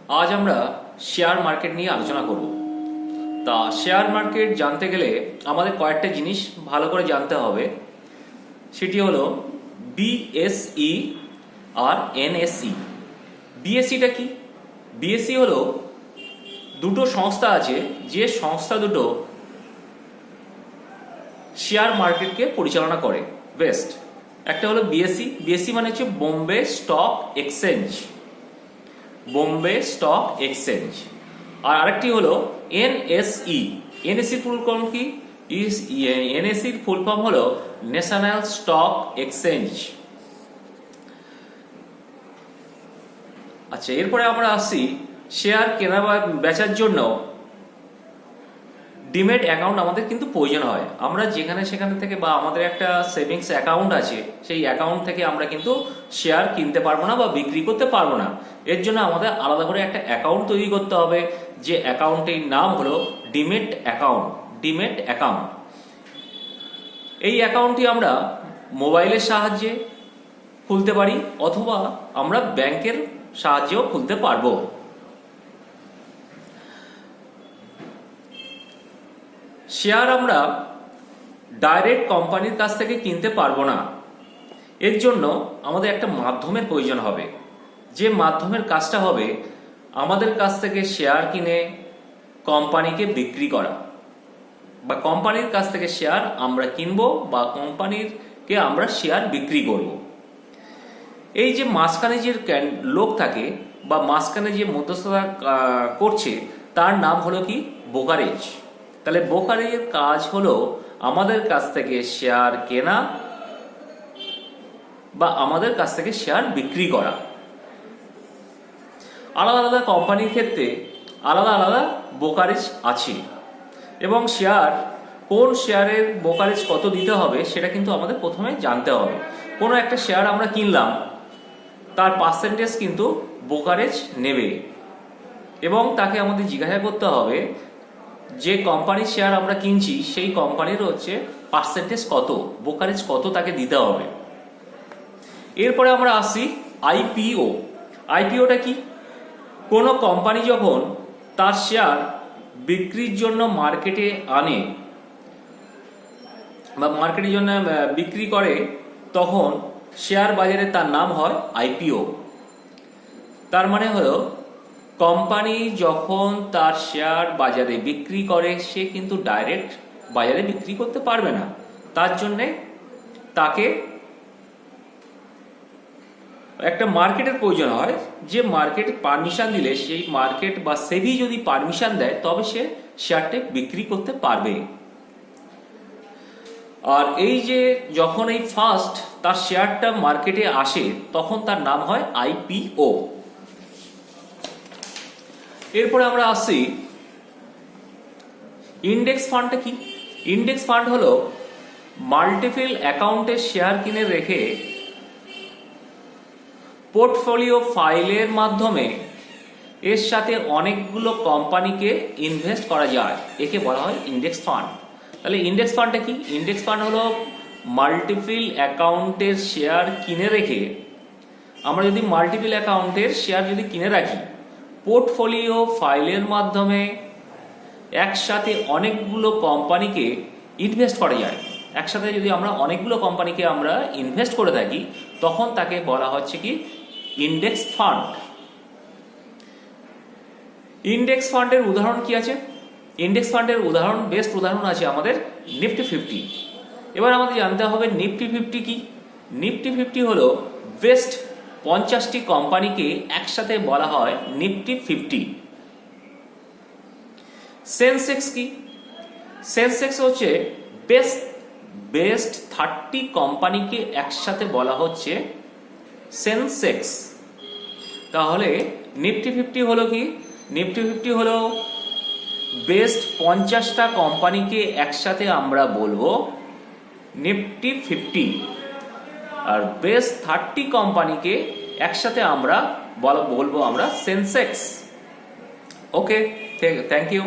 আজ আমরা share market নিয়ে আলোচনা করব। তা শেয়ার মার্কেট জানতে গেলে আমাদের কয়েকটা জিনিস ভালো করে জানতে হবে। সেটি হলো বিএসই আর এনএসই। বিএসইটা কি? বিএসই হলো দুটো সংস্থা আছে, যে সংস্থা দুটো শেয়ার মার্কেটকে পরিচালনা করে বেস্ট। একটা হলো বিএসই। বিএসই মানে হচ্ছে Bombay stock exchange, Bombay stock exchange. আর আরেকটি হলো এনএসই। এনএসির ফুল ফর্ম কি? এনএসির ফুল ফর্ম হলো ন্যাশনাল স্টক এক্সচেঞ্জ। আচ্ছা, এরপরে আমরা আসছি শেয়ার কেনা বা বেচার জন্য ডিমেট অ্যাকাউন্ট আমাদের কিন্তু প্রয়োজন হয়। আমরা যেখানে সেখানে থেকে বা আমাদের একটা সেভিংস অ্যাকাউন্ট আছে, সেই অ্যাকাউন্ট থেকে আমরা কিন্তু শেয়ার কিনতে পারবো না বা বিক্রি করতে পারবো না। এর জন্য আমাদের আলাদা করে একটা অ্যাকাউন্ট তৈরি করতে হবে, যে অ্যাকাউন্টের নাম হলো ডিমেট অ্যাকাউন্ট। ডিমেট অ্যাকাউন্ট, এই অ্যাকাউন্টটি আমরা মোবাইলের সাহায্যে খুলতে পারি অথবা আমরা ব্যাংকের সাহায্যেও খুলতে পারবো। শেয়ার আমরা ডাইরেক্ট কোম্পানির কাছ থেকে কিনতে পারবো না। এর জন্য আমাদের একটা মাধ্যমের প্রয়োজন হবে, যে মাধ্যমের কাজটা হবে আমাদের কাছ থেকে শেয়ার কিনে কোম্পানিকে বিক্রি করা, বা কোম্পানির কাছ থেকে শেয়ার আমরা কিনবো বা কোম্পানিরকে আমরা শেয়ার বিক্রি করব। এই যে মাঝখানে যে লোক থাকে বা মাঝখানে যে মধ্যস্থতা করছে, তার নাম হলো কি? ব্রোকারেজ। তাহলে ব্রোকারেজের কাজ হলো আমাদের কাছ থেকে শেয়ার কেনা বা আমাদের কাছ থেকে শেয়ার বিক্রি করা। আলাদা আলাদা কোম্পানির ক্ষেত্রে আলাদা আলাদা ব্রোকারেজ আছে, এবং কোন শেয়ারের ব্রোকারেজ কত দিতে হবে সেটা কিন্তু আমাদের প্রথমে জানতে হবে। কোনো একটা শেয়ার আমরা কিনলাম, তার পার্সেন্টেজ কিন্তু ব্রোকারেজ নেবে, এবং তাকে আমাদের জিজ্ঞাসা করতে হবে যে কোম্পানির শেয়ার আমরা কিনছি সেই কোম্পানির হচ্ছে পার্সেন্টেজ কত, ব্রোকারেজ কত তাকে দিতে হবে। এরপরে আমরা আসি আইপিও। আইপিওটা কি? কোনো কোম্পানি যখন তার শেয়ার বিক্রির জন্য মার্কেটে আনে বা মার্কেটের জন্য বিক্রি করে, তখন শেয়ার বাজারে তার নাম হয় আইপিও। তার মানে হলো কোম্পানি যখন তার শেয়ার বাজারে বিক্রি করে, সে কিন্তু ডাইরেক্ট বাজারে বিক্রি করতে পারবে না। তার জন্যে তাকে একটা মার্কেটের প্রয়োজন হয়, যে মার্কেট পারমিশন দিলে, সেই মার্কেট বা সেবি যদি পারমিশন দেয়, তবে সে শেয়ারটা বিক্রি করতে পারবে। আর এই যে যখন এই ফার্স্ট তার শেয়ারটা মার্কেটে আসে, তখন তার নাম হয় আইপিও। এরপরে আমরা আসি ইন্ডেক্স ফান্ডটা কি? ইন্ডেক্স ফান্ড হলো মাল্টিপল অ্যাকাউন্টের শেয়ার কিনে রেখে পোর্টফোলিও ফাইলের মাধ্যমে এর সাথে অনেকগুলো কোম্পানিকে ইনভেস্ট করা যায়, একে বলা হয় ইন্ডেক্স ফান্ড। তাহলে ইন্ডেক্স ফান্ডটা কি? ইন্ডেক্স ফান্ড হলো মাল্টিপল অ্যাকাউন্টের শেয়ার কিনে রেখে, আমরা যদি মাল্টিপল অ্যাকাউন্টের শেয়ার যদি কিনে রাখি, পোর্টফোলিও ফাইলের মাধ্যমে একসাথে অনেকগুলো কোম্পানিকে ইনভেস্ট করা যায়। একসাথে যদি আমরা অনেকগুলো কোম্পানিকে আমরা ইনভেস্ট করে থাকি, তখন তাকে বলা হচ্ছে কি? Index fund. ইন্ডেক্স ফান্ডের উদাহরণ কি আছে? ইন্ডেক্স ফান্ডের উদাহরণ, বেস্ট উদাহরণ আছে আমাদের নিফটি 50। এবার আমাদের জানতে হবে নিফটি 50 কি? নিফটি 50 হলো বেস্ট 50টি কোম্পানিকে একসাথে বলা হয় নিফটি 50। সেন্সেক্স কি? সেন্সেক্স হচ্ছে বেস্ট 30 কোম্পানিকে একসাথে বলা হচ্ছে সেন্সেক্স। তাহলে নিফটি 50 হলো কি? নিফটি 50 হলো বেস্ট 50টা কোম্পানিকে একসাথে আমরা বলবো নিফটি 50, আর বেস্ট 30 কোম্পানিকে একসাথে আমরা বলবো আমরা সেন্সেক্স। ওকে, থ্যাংক ইউ।